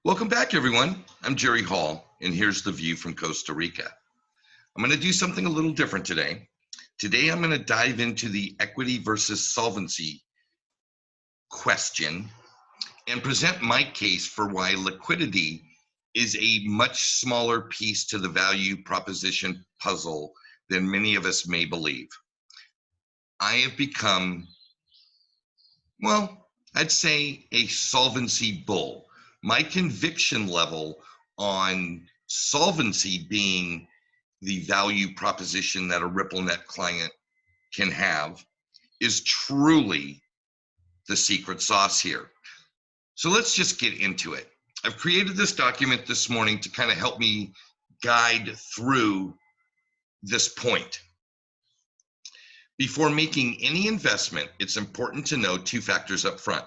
Welcome back, everyone. I'm Jerry Hall, and here's the view from Costa Rica. I'm going to do something a little different today. Today, I'm going to dive into the equity versus solvency question and present my case for why liquidity is a much smaller piece to the value proposition puzzle than many of us may believe. I have become, well, I'd say a solvency bull. My conviction level on solvency being the value proposition that a RippleNet client can have is truly the secret sauce here. So let's just get into it. I've created this document this morning to kind of help me guide through this point. Before making any investment, it's important to know two factors up front: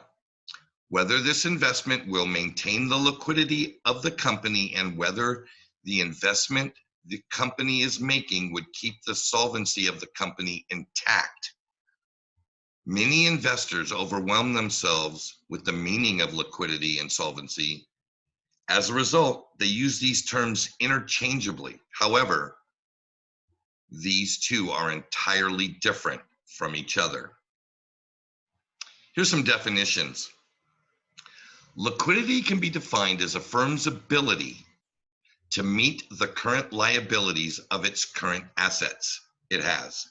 whether this investment will maintain the liquidity of the company and whether the investment the company is making would keep the solvency of the company intact. Many investors overwhelm themselves with the meaning of liquidity and solvency. As a result, they use these terms interchangeably. However, these two are entirely different from each other. Here's some definitions. Liquidity can be defined as a firm's ability to meet the current liabilities of its current assets it has.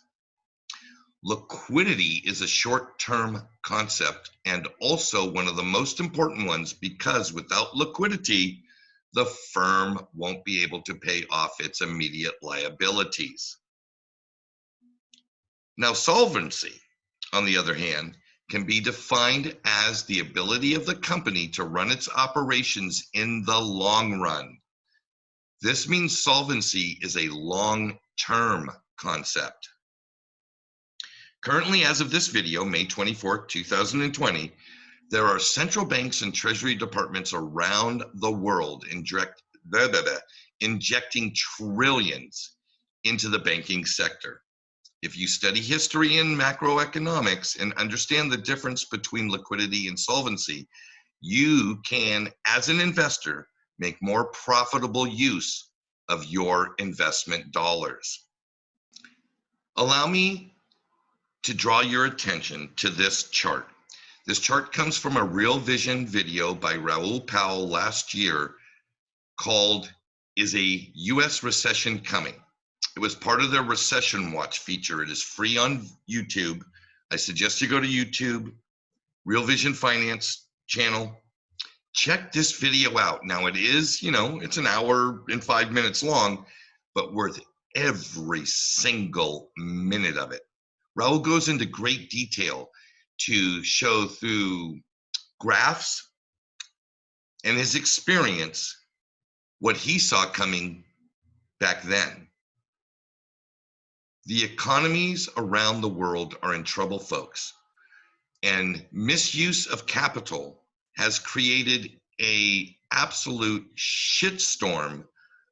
Liquidity is a short-term concept and also one of the most important ones because without liquidity, the firm won't be able to pay off its immediate liabilities. Now, solvency, on the other hand, can be defined as the ability of the company to run its operations in the long run. This means solvency is a long-term concept. Currently, as of this video, May 24, 2020, there are central banks and treasury departments around the world injecting trillions into the banking sector. If you study history and macroeconomics and understand the difference between liquidity and solvency, you can, as an investor, make more profitable use of your investment dollars. Allow me to draw your attention to this chart. This chart comes from a Real Vision video by Raoul Pal last year called "Is a U.S. Recession Coming?" It was part of their Recession Watch feature. It is free on YouTube. I suggest you go to YouTube, Real Vision Finance channel. Check this video out. Now it is, it's an hour and 5 minutes long, but worth every single minute of it. Raul goes into great detail to show through graphs and his experience what he saw coming back then. The economies around the world are in trouble, folks, and misuse of capital has created an absolute shitstorm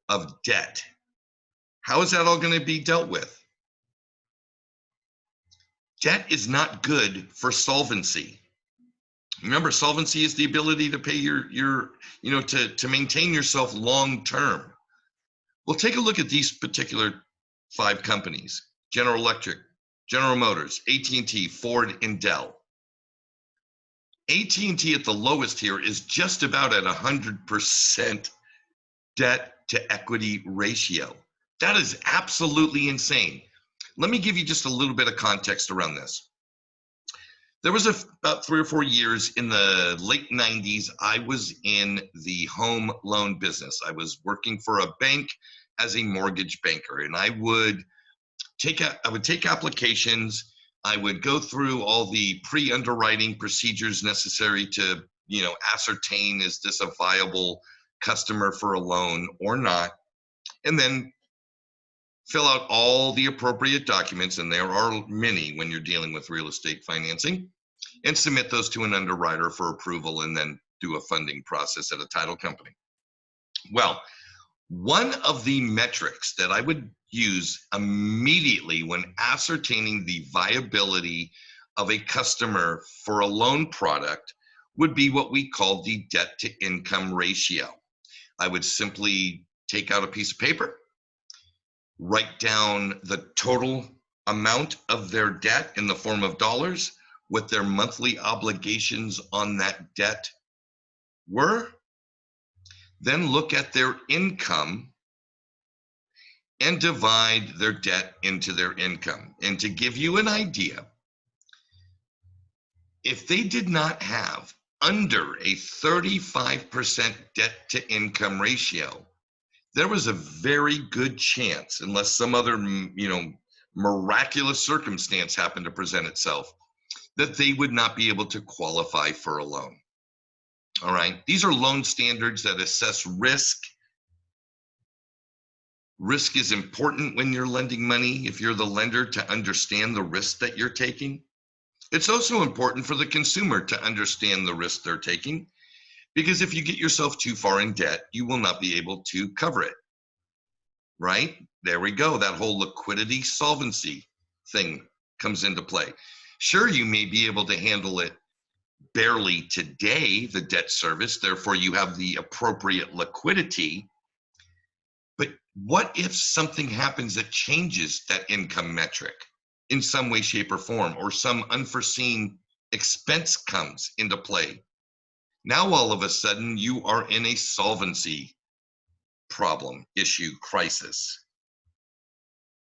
of debt. How is that all going to be dealt with? Debt is not good for solvency. Remember, solvency is the ability to pay to maintain yourself long term. Well, take a look at these particular 5 companies: General Electric, General Motors, AT&T, Ford, and Dell. AT&T at the lowest here is just about at 100% debt to equity ratio. That is absolutely insane. Let me give you just a little bit of context around this. There was about 3 or 4 years in the late 90s, I was in the home loan business. I was working for a bank as a mortgage banker, and I would take applications. I would go through all the pre-underwriting procedures necessary to, ascertain, is this a viable customer for a loan or not, and then fill out all the appropriate documents, and there are many when you're dealing with real estate financing, and submit those to an underwriter for approval, and then do a funding process at a title company. Well, one of the metrics that I would use immediately when ascertaining the viability of a customer for a loan product would be what we call the debt to income ratio. I would simply take out a piece of paper, write down the total amount of their debt in the form of dollars, what their monthly obligations on that debt were, then look at their income and divide their debt into their income. And to give you an idea, if they did not have under a 35% debt to income ratio, there was a very good chance, unless some other, miraculous circumstance happened to present itself, that they would not be able to qualify for a loan. All right. These are loan standards that assess risk. Risk is important when you're lending money, if you're the lender, to understand the risk that you're taking. It's also important for the consumer to understand the risk they're taking, because if you get yourself too far in debt, you will not be able to cover it. Right? There we go. That whole liquidity solvency thing comes into play. Sure, you may be able to handle it barely today, the debt service, therefore you have the appropriate liquidity. But what if something happens that changes that income metric in some way, shape, or form, or some unforeseen expense comes into play? Now, all of a sudden, you are in a solvency problem, issue, crisis.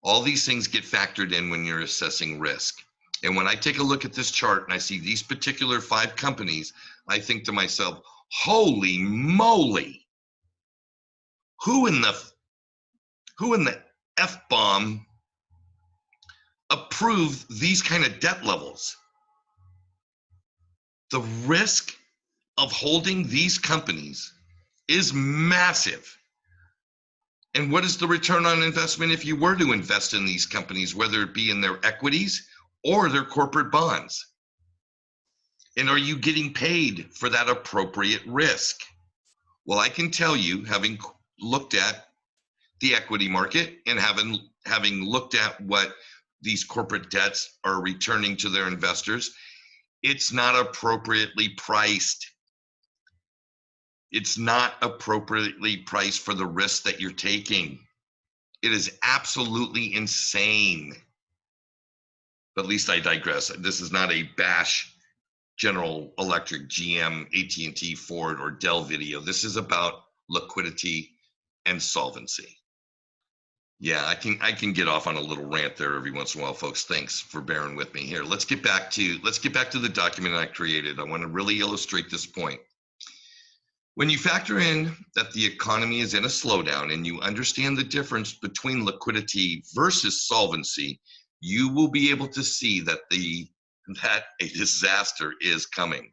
All these things get factored in when you're assessing risk. And when I take a look at this chart and I see these particular 5 companies, I think to myself, holy moly, who in the F-bomb approved these kind of debt levels? The risk of holding these companies is massive. And what is the return on investment if you were to invest in these companies, whether it be in their equities or their corporate bonds? And are you getting paid for that appropriate risk? Well, I can tell you, having looked at the equity market and having looked at what these corporate debts are returning to their investors, it's not appropriately priced. It's not appropriately priced for the risk that you're taking. It is absolutely insane. But at least I digress. This is not a bash General Electric, GM, AT&T, Ford, or Dell video. This is about liquidity and solvency. Yeah, I can get off on a little rant there every once in a while, folks. Thanks for bearing with me here. Let's get back to the document I created. I want to really illustrate this point. When you factor in that the economy is in a slowdown and you understand the difference between liquidity versus solvency, you will be able to see that a disaster is coming.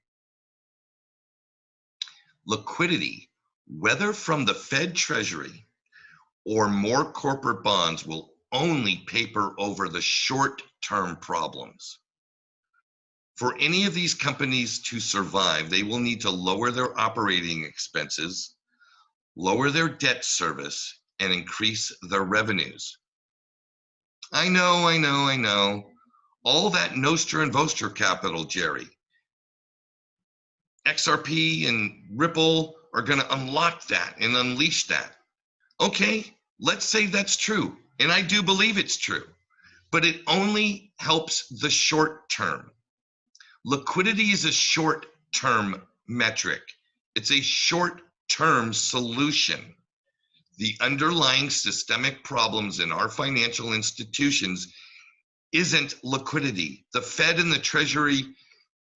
Liquidity, whether from the Fed Treasury or more corporate bonds, will only paper over the short-term problems. For any of these companies to survive, they will need to lower their operating expenses, lower their debt service, and increase their revenues. I know. All that Nostra and Vostra capital, Jerry. XRP and Ripple are going to unlock that and unleash that. Okay, let's say that's true. And I do believe it's true. But it only helps the short term. Liquidity is a short-term metric. It's a short-term solution. The underlying systemic problems in our financial institutions isn't liquidity. The Fed and the Treasury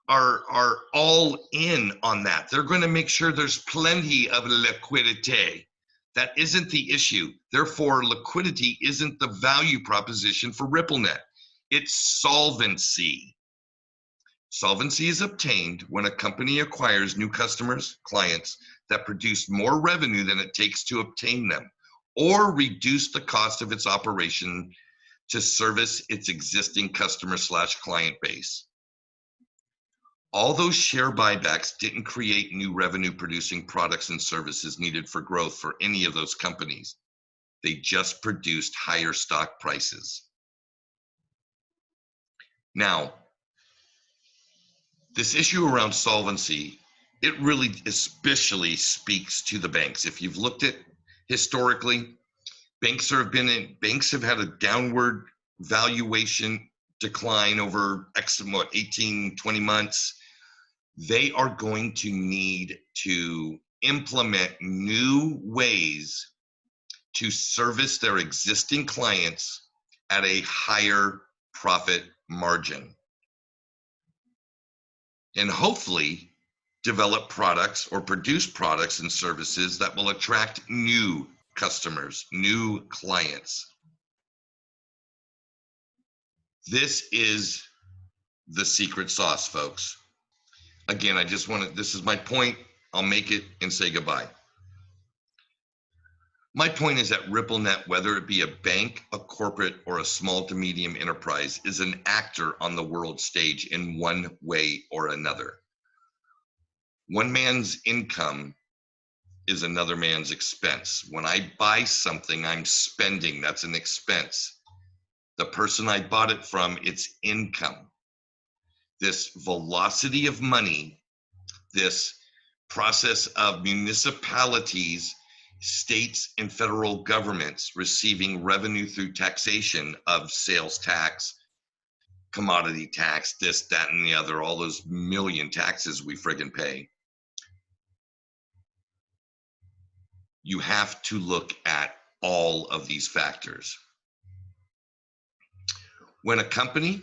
are all in on that. They're going to make sure there's plenty of liquidity. That isn't the issue. Therefore, liquidity isn't the value proposition for RippleNet. It's solvency. Solvency is obtained when a company acquires new customers, clients that produce more revenue than it takes to obtain them, or reduce the cost of its operation to service its existing customer/client base. All those share buybacks didn't create new revenue producing products and services needed for growth for any of those companies. They just produced higher stock prices. Now, this issue around solvency it really especially speaks to the banks. If you've looked at historically, banks have had a downward valuation decline over 18, 20 months. They are going to need to implement new ways to service their existing clients at a higher profit margin. And hopefully develop products or produce products and services that will attract new customers, new clients. This is the secret sauce, folks. Again, this is my point. I'll make it and say goodbye. My point is that RippleNet, whether it be a bank, a corporate, or a small to medium enterprise, is an actor on the world stage in one way or another. One man's income is another man's expense. When I buy something, I'm spending. That's an expense. The person I bought it from, it's income. This velocity of money, this process of municipalities, states, and federal governments receiving revenue through taxation of sales tax, commodity tax, this, that, and the other, all those million taxes we friggin' pay. You have to look at all of these factors. When a company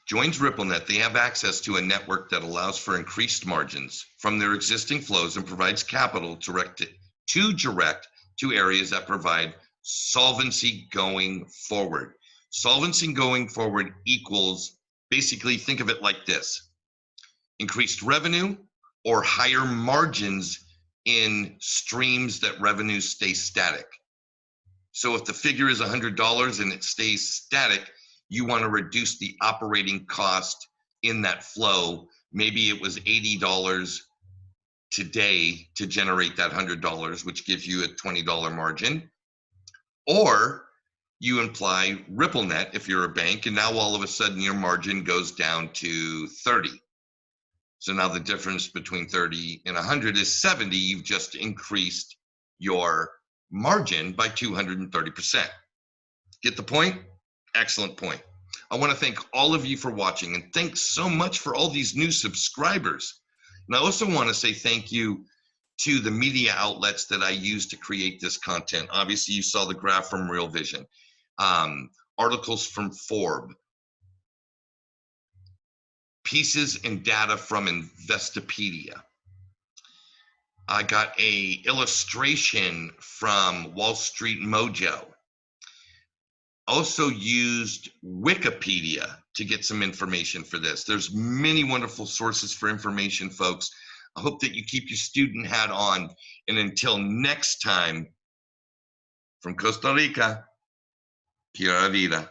joins RippleNet, they have access to a network that allows for increased margins from their existing flows and provides capital direct to areas that provide solvency going forward. Solvency going forward equals, basically think of it like this: increased revenue or higher margins in streams that revenues stay static. So if the figure is $100 and it stays static, you want to reduce the operating cost in that flow. Maybe it was $80 today to generate that $100, which gives you a $20 margin. Or you imply RippleNet if you're a bank, and now all of a sudden your margin goes down to 30. So now the difference between 30 and 100 is 70. You've just increased your margin by 230%. Get the point? Excellent point. I want to thank all of you for watching, and thanks so much for all these new subscribers. And I also want to say thank you to the media outlets that I use to create this content. Obviously, you saw the graph from Real Vision, articles from Forbes, pieces and data from Investopedia. I got a illustration from Wall Street Mojo. Also used Wikipedia to get some information for this. There's many wonderful sources for information, folks. I hope that you keep your student hat on. And until next time, from Costa Rica, Pura Vida.